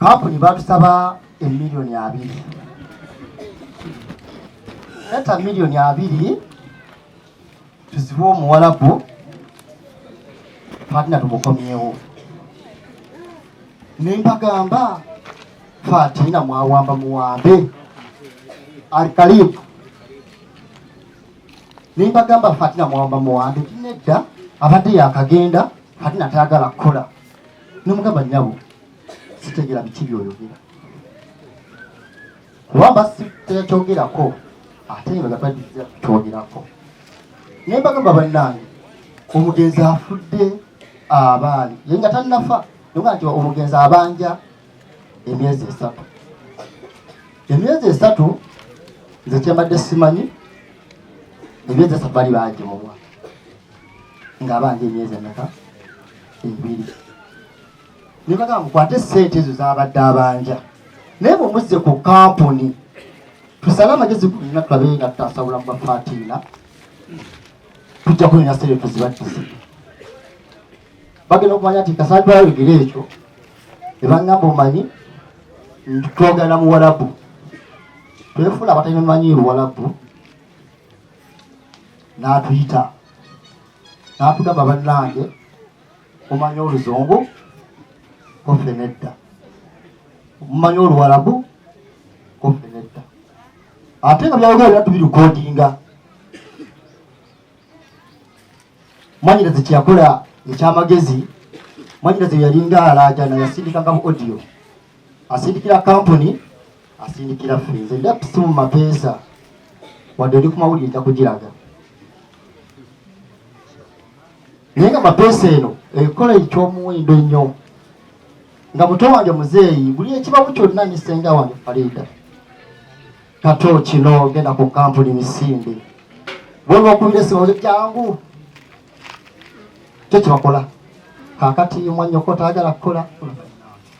kampuni batusaba emiliyoni 2. Eta miliyoni 2 tuziwe Omuwarabu Fatina tumukomyewo. Nembagamba Fatina mwawamba muwambe alikalibu. Nembagamba Fatina mwawamba muwambe tinedda abadde yakagenda Fatina tayagala kukola. Nomugamba nyabo sitegera biti byoyogera. Kuwamba sitayogirako ate bagatwaddiza kyogerako. Nembagamba bannange omugenzi afudde abaali yenga tannafa nonga nti omugenzi abanja emyezi 3. Emyezi 3 nze kyembadde simanyi emyezi 3 bali baje mu mwaka ng'abanja emyezi 2. Nembagamba mukwate ssente ezo z'abadde abanja naye bwemuzze ku kampuni tusale amagezi kulina tulabe nga tutasawula mu Fatina tujja kulina ssente tuzibaddize. Bagenda okumanya nti kasaaji bayogera ekyo ebangamba omanyi twogera mu Warabu twefuna abatalina manyi Luwarabu n'atuyita n'atugamba bannange omanyi Oluzungu kofe nedda omanyi Oluwarabu kofe nedda ate nga byayogera tubirukodinga. Mwanyiraze kyakola ekyamagezi mwanyiraze yalinga alajana yasindikanga mu audio asindikira kampuni asindikira fenze nda pisimu mapesa wadde oli ku mawulire nja kugiraga naye nga mapesa eno ekola ekyomuwendo ennyo nga muto wange muzeeyi buli ekibabu kyonna nisenga wange Farida kato kino genda ku kampuni misinde bwolwa okubira esimu jangu kyo kibakola kakati mwanyoko taagala kukola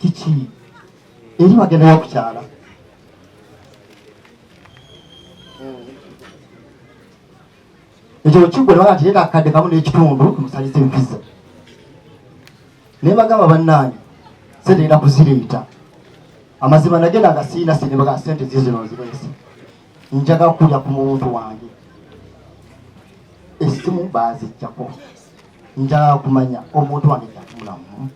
kiki eri bagenda okukyala. Ekyo kigwe naga nti yeka akadde kamu n'ekitundu kumusaliza ebipiza. Naye bagamba bannange sente era kuzireeta amazima nagenda nga siina sente baga sente zino nzireese njaga kulya ku muntu wange esimu baazijjako njagala kumanya omuntu wange kyali mulamu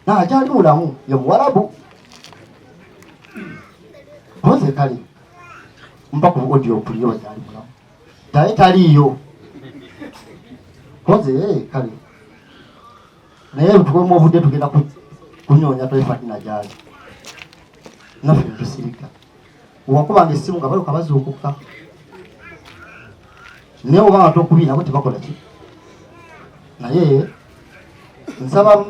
n'akyali mulamu ye Muwarabu poze kale mba ku audio okuliyo kyali mulamu taye taliyo poze kale naye tukwemu obudde tugenda kunyonya Fatina gyali naffe tusirika wakubanga essimu nga baluka bazuukuka naye obanga tokubiina bo tebakola ki naye nsaba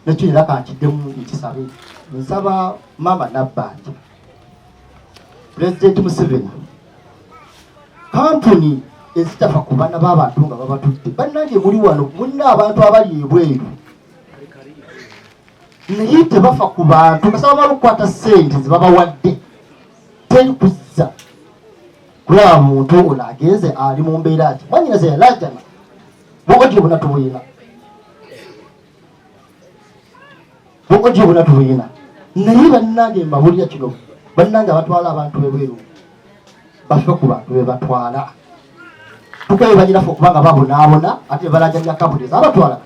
nekinyira kankiddemu nkisabe nsaba mama Nabbanja President Museveni kampuni ezitafa ku baana b'abantu nga babatudde bannange muli wano mulina abantu abali ebweru naye tebafa ku bantu kasaba balukwata ssente zibabawadde teri kuzza kulaba muntu ono agenze ali mu mbeera ati mwanyinaze yalajana bwogoji buna tubuyina bwogoji buna tubuyina naye bannange mbabulira kino bannange abatwala abantu ebweru bafe ku bantu bebatwala tukaye banyirafe okubanga babonaabona ate balajanja kabuleza abatwala